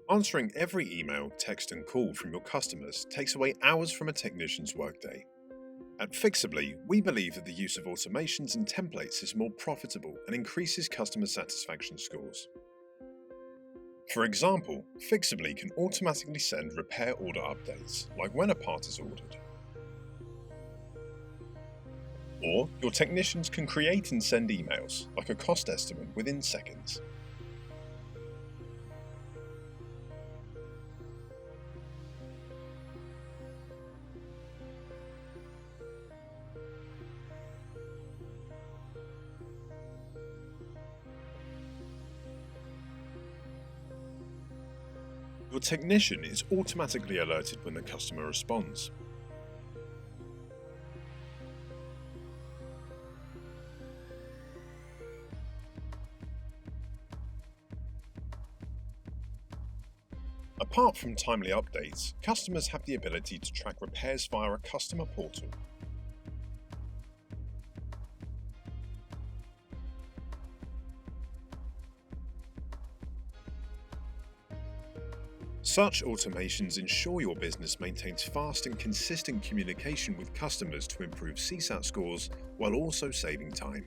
Answering every email, text, and call from your customers takes away hours from a technician's workday. At Fixably, we believe that the use of automations and templates is more profitable and increases customer satisfaction scores. For example, Fixably can automatically send repair order updates, like when a part is ordered. Or your technicians can create and send emails, like a cost estimate, within seconds. Your technician is automatically alerted when the customer responds. Apart from timely updates, customers have the ability to track repairs via a customer portal. Such automations ensure your business maintains fast and consistent communication with customers to improve CSAT scores while also saving time.